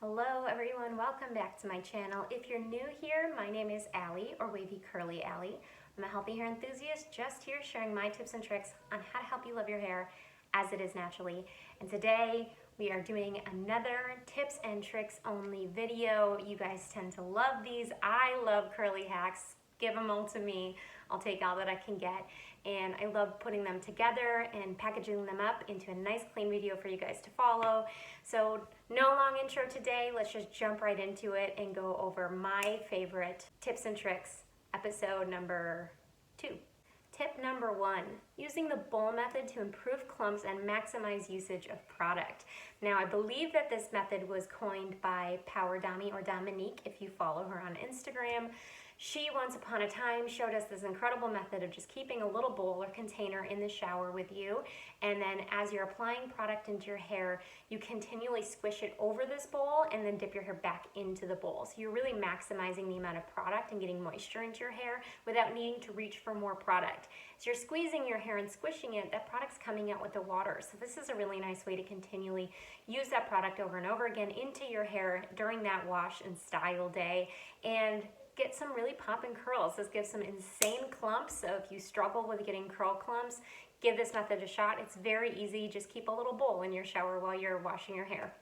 Hello everyone, welcome back to my channel. If you're new here, my name is Allie, or Wavy Curly Allie. I'm a healthy hair enthusiast just here sharing my tips and tricks on how to help you love your hair as it is naturally. And today we are doing another tips and tricks only video. You guys tend to love these. I love curly hacks. Give them all to me. I'll take all that I can get. And I love putting them together and packaging them up into a nice clean video for you guys to follow. So no long intro today. Let's just jump right into it and go over my favorite tips and tricks, episode number 2. Tip number 1, using the bowl method to improve clumps and maximize usage of product. Now I believe that this method was coined by Power Dami, or Dominique if you follow her on Instagram. She once upon a time showed us this incredible method of just keeping a little bowl or container in the shower with you, and then as you're applying product into your hair, you continually squish it over this bowl and then dip your hair back into the bowl. So you're really maximizing the amount of product and getting moisture into your hair without needing to reach for more product. So you're squeezing your hair and squishing it, that product's coming out with the water. So this is a really nice way to continually use that product over and over again into your hair during that wash and style day, and get some really popping curls. This gives some insane clumps, so if you struggle with getting curl clumps, give this method a shot. It's very easy. Just keep a little bowl in your shower while you're washing your hair.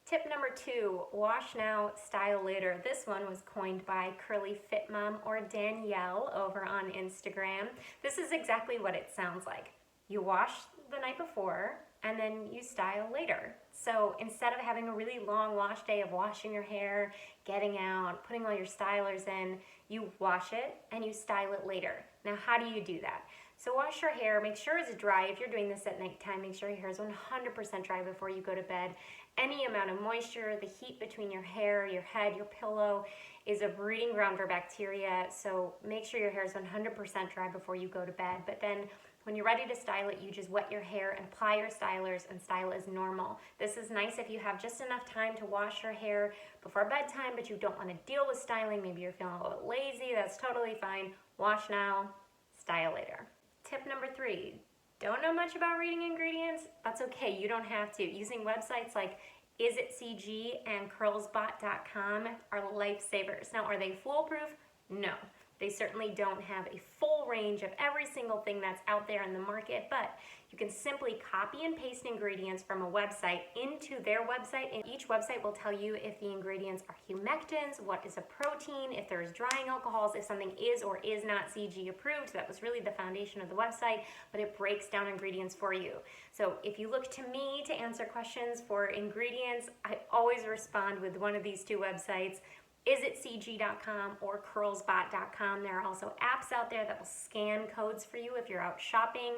Tip number 2, wash now, style later. This one was coined by Curly Fit Mom, or Danielle, over on Instagram. This is exactly what it sounds like. You wash the night before, and then you style later. So instead of having a really long wash day of washing your hair, getting out, putting all your stylers in, you wash it and you style it later. Now, how do you do that? So wash your hair, make sure it's dry. If you're doing this at nighttime, make sure your hair is 100% dry before you go to bed. Any amount of moisture, the heat between your hair, your head, your pillow is a breeding ground for bacteria. So make sure your hair is 100% dry before you go to bed. But then when you're ready to style it, you just wet your hair and apply your stylers and style as normal. This is nice if you have just enough time to wash your hair before bedtime, but you don't want to deal with styling. Maybe you're feeling a little bit lazy. That's totally fine. Wash now, style later. Tip number 3, don't know much about reading ingredients? That's okay, you don't have to. Using websites like IsItCG and curlsbot.com are lifesavers. Now, are they foolproof? No. They certainly don't have a full range of every single thing that's out there in the market, but you can simply copy and paste ingredients from a website into their website, and each website will tell you if the ingredients are humectants, what is a protein, if there's drying alcohols, if something is or is not CG approved. That was really the foundation of the website, but it breaks down ingredients for you. So if you look to me to answer questions for ingredients, I always respond with one of these 2 websites, IsItCG.com or curlsbot.com. There are also apps out there that will scan codes for you if you're out shopping.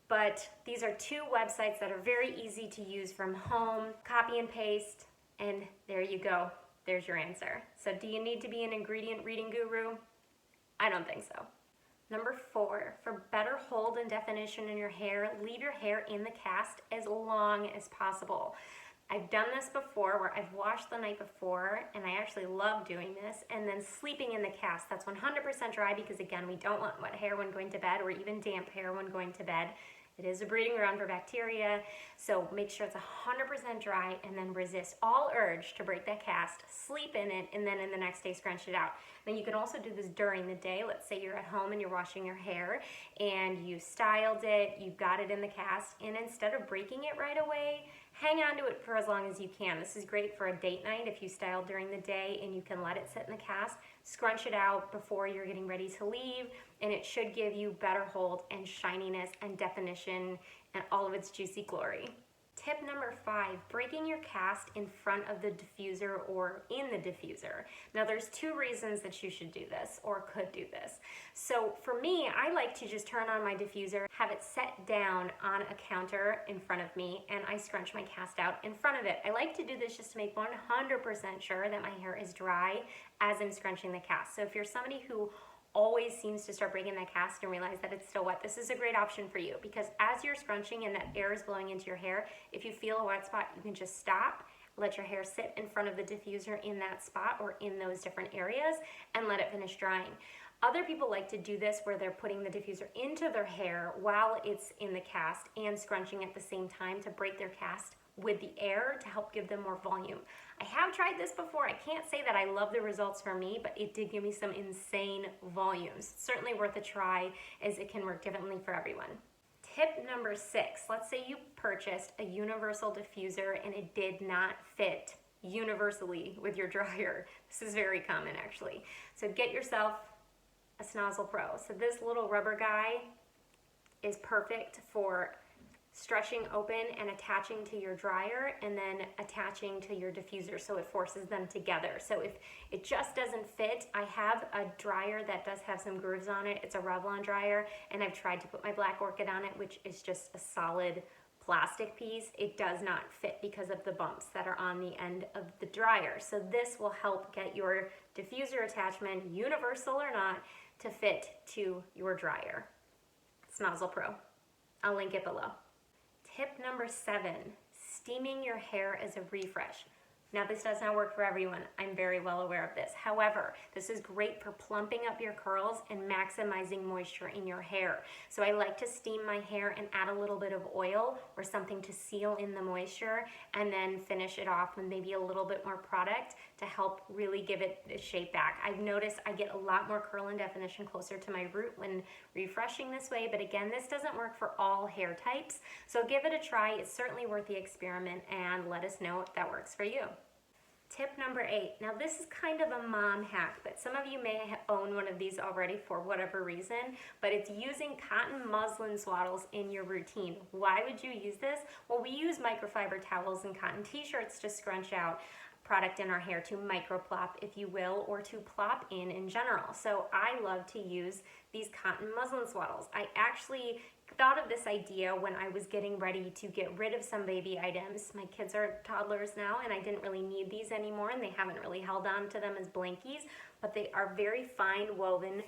But these are 2 websites that are very easy to use from home. Copy and paste, and there you go. There's your answer. So do you need to be an ingredient reading guru? I don't think so. Number 4, for better hold and definition in your hair, leave your hair in the cast as long as possible. I've done this before where I've washed the night before, and I actually love doing this, and then sleeping in the cast. That's 100% dry because, again, we don't want wet hair when going to bed, or even damp hair when going to bed. It is a breeding ground for bacteria, so make sure it's 100% dry, and then resist all urge to break that cast, sleep in it, and then in the next day scrunch it out. Now you can also do this during the day. Let's say you're at home and you're washing your hair, and you styled it, you've got it in the cast, and instead of breaking it right away, hang on to it for as long as you can. This is great for a date night if you style during the day and you can let it sit in the cast. Scrunch it out before you're getting ready to leave, and it should give you better hold and shininess and definition and all of its juicy glory. Tip number 5, breaking your cast in front of the diffuser or in the diffuser. Now there's 2 reasons that you should do this or could do this. So for me, I like to just turn on my diffuser, have it set down on a counter in front of me, and I scrunch my cast out in front of it. I like to do this just to make 100% sure that my hair is dry as I'm scrunching the cast. So if you're somebody who always seems to start breaking that cast and realize that it's still wet, this is a great option for you, because as you're scrunching and that air is blowing into your hair, if you feel a wet spot, you can just stop, let your hair sit in front of the diffuser in that spot or in those different areas, and let it finish drying. Other people like to do this where they're putting the diffuser into their hair while it's in the cast and scrunching at the same time to break their cast with the air to help give them more volume. I have tried this before. I can't say that I love the results for me, but it did give me some insane volumes. It's certainly worth a try, as it can work differently for everyone. Tip number 6, let's say you purchased a universal diffuser and it did not fit universally with your dryer. This is very common actually. So get yourself a SnozzlePro. So this little rubber guy is perfect for stretching open and attaching to your dryer and then attaching to your diffuser, so it forces them together. So if it just doesn't fit, I have a dryer that does have some grooves on it. It's a Revlon dryer, and I've tried to put my black orchid on it, which is just a solid plastic piece. It does not fit because of the bumps that are on the end of the dryer. So this will help get your diffuser attachment, universal or not, to fit to your dryer. SnozzlePro. I'll link it below. Tip number 7, steaming your hair as a refresh. Now this does not work for everyone. I'm very well aware of this. However, this is great for plumping up your curls and maximizing moisture in your hair. So I like to steam my hair and add a little bit of oil or something to seal in the moisture, and then finish it off with maybe a little bit more product to help really give it a shape back. I've noticed I get a lot more curl and definition closer to my root when refreshing this way, but again, this doesn't work for all hair types. So give it a try. It's certainly worth the experiment, and let us know if that works for you. Tip number 8. Now this is kind of a mom hack, but some of you may own one of these already for whatever reason, but it's using cotton muslin swaddles in your routine. Why would you use this? Well, we use microfiber towels and cotton t-shirts to scrunch out product in our hair, to micro plop, if you will, or to plop in general. So I love to use these cotton muslin swaddles. I actually thought of this idea when I was getting ready to get rid of some baby items. My kids are toddlers now, and I didn't really need these anymore, and they haven't really held on to them as blankies, but they are very fine woven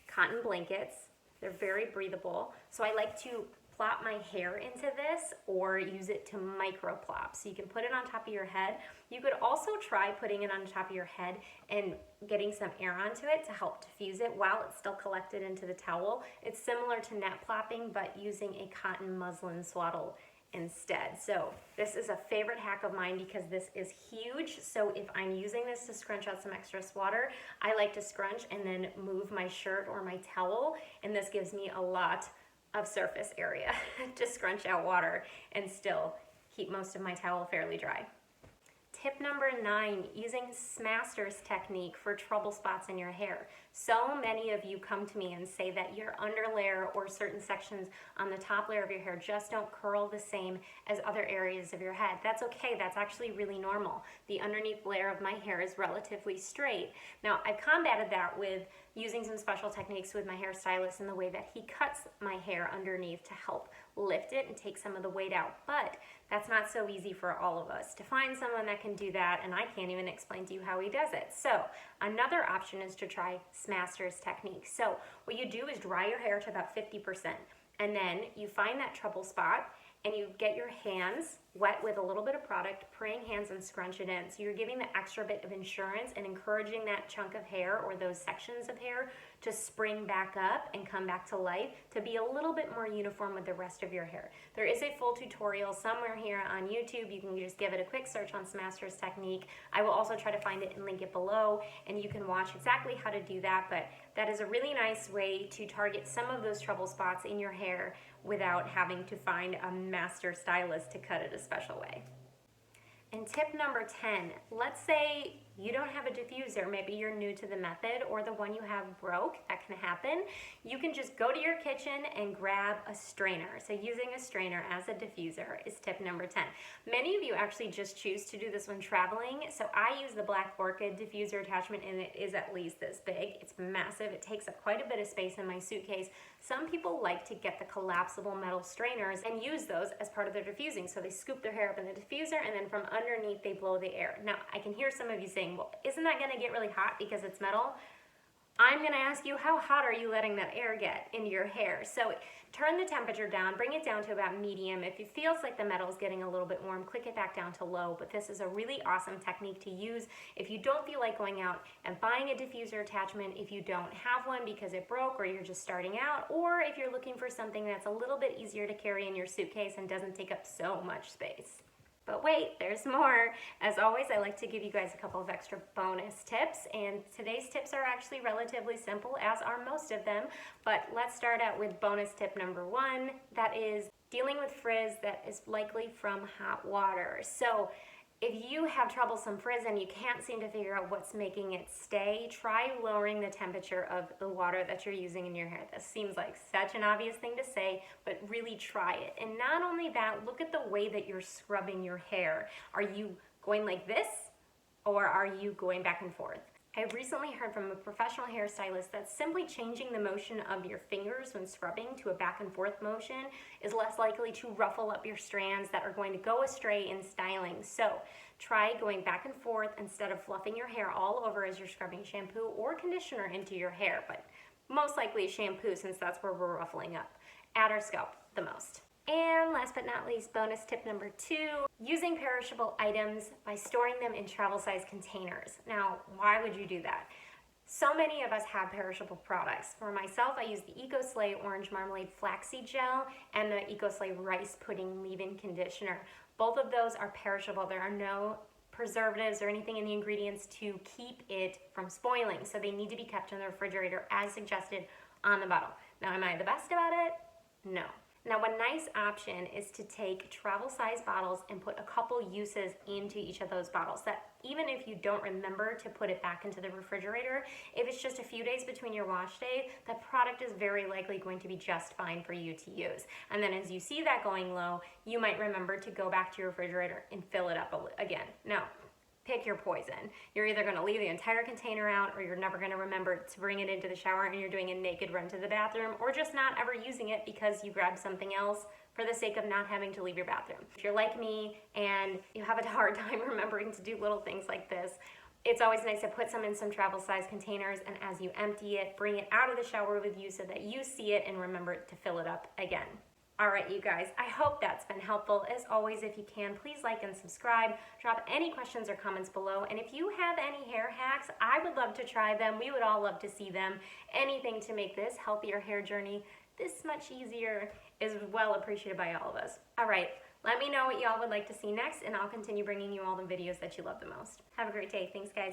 cotton blankets. They're very breathable. So I like to plop my hair into this or use it to micro plop. So you can put it on top of your head. You could also try putting it on top of your head and getting some air onto it to help diffuse it while it's still collected into the towel. It's similar to net plopping, but using a cotton muslin swaddle instead. So this is a favorite hack of mine because this is huge. So if I'm using this to scrunch out some extra water, I like to scrunch and then move my shirt or my towel, and this gives me a lot of surface area to scrunch out water and still keep most of my towel fairly dry. Tip number 9, using Smasters Technique for trouble spots in your hair. So many of you come to me and say that your underlayer or certain sections on the top layer of your hair just don't curl the same as other areas of your head. That's okay, that's actually really normal. The underneath layer of my hair is relatively straight. Now, I've combated that with using some special techniques with my hairstylist in the way that he cuts my hair underneath to help lift it and take some of the weight out. But that's not so easy for all of us to find someone that can do that, and I can't even explain to you how he does it. So another option is to try Smasters Technique. So what you do is dry your hair to about 50%, and then you find that trouble spot and you get your hands wet with a little bit of product, praying hands, and scrunch it in. So you're giving the extra bit of insurance and encouraging that chunk of hair or those sections of hair to spring back up and come back to life, to be a little bit more uniform with the rest of your hair. There is a full tutorial somewhere here on YouTube. You can just give it a quick search on Smasters Technique. I will also try to find it and link it below, and you can watch exactly how to do that, but that is a really nice way to target some of those trouble spots in your hair without having to find a master stylist to cut it a special way. And tip number 10, let's say you don't have a diffuser, maybe you're new to the method or the one you have broke, that can happen. You can just go to your kitchen and grab a strainer. So using a strainer as a diffuser is tip number 10. Many of you actually just choose to do this when traveling. So I use the Black Orchid diffuser attachment, and it is at least this big. It's massive. It takes up quite a bit of space in my suitcase. Some people like to get the collapsible metal strainers and use those as part of their diffusing. So they scoop their hair up in the diffuser, and then from underneath they blow the air. Now, I can hear some of you saying, well, isn't that gonna get really hot because it's metal? I'm gonna ask you, how hot are you letting that air get into your hair? So turn the temperature down, bring it down to about medium. If it feels like the metal is getting a little bit warm, click it back down to low. But this is a really awesome technique to use if you don't feel like going out and buying a diffuser attachment, if you don't have one because it broke or you're just starting out, or if you're looking for something that's a little bit easier to carry in your suitcase and doesn't take up so much space. But wait, there's more. As always, I like to give you guys a couple of extra bonus tips, and today's tips are actually relatively simple, as are most of them. But let's start out with bonus tip number 1. That is dealing with frizz that is likely from hot water. So if you have troublesome frizz and you can't seem to figure out what's making it stay, try lowering the temperature of the water that you're using in your hair. This seems like such an obvious thing to say, but really try it. And not only that, look at the way that you're scrubbing your hair. Are you going like this, or are you going back and forth? I've recently heard from a professional hairstylist that simply changing the motion of your fingers when scrubbing to a back and forth motion is less likely to ruffle up your strands that are going to go astray in styling. So try going back and forth instead of fluffing your hair all over as you're scrubbing shampoo or conditioner into your hair, but most likely shampoo, since that's where we're ruffling up at our scalp the most. And last but not least, bonus tip number 2, using perishable items by storing them in travel size containers. Now, why would you do that? So many of us have perishable products. For myself, I use the Ecoslay Orange Marmalade Flaxseed Gel and the Ecoslay Rice Pudding Leave-In Conditioner. Both of those are perishable. There are no preservatives or anything in the ingredients to keep it from spoiling, so they need to be kept in the refrigerator as suggested on the bottle. Now, am I the best about it? No. Now, a nice option is to take travel size bottles and put a couple uses into each of those bottles. That even if you don't remember to put it back into the refrigerator, if it's just a few days between your wash day, that product is very likely going to be just fine for you to use. And then as you see that going low, you might remember to go back to your refrigerator and fill it up again. Now, pick your poison. You're either going to leave the entire container out, or you're never going to remember to bring it into the shower and you're doing a naked run to the bathroom, or just not ever using it because you grabbed something else for the sake of not having to leave your bathroom. If you're like me and you have a hard time remembering to do little things like this, it's always nice to put some in some travel size containers, and as you empty it, bring it out of the shower with you so that you see it and remember to fill it up again. All right, you guys, I hope that's been helpful. As always, if you can, please like and subscribe. Drop any questions or comments below. And if you have any hair hacks, I would love to try them. We would all love to see them. Anything to make this healthier hair journey this much easier is well appreciated by all of us. All right, let me know what y'all would like to see next, and I'll continue bringing you all the videos that you love the most. Have a great day. Thanks, guys.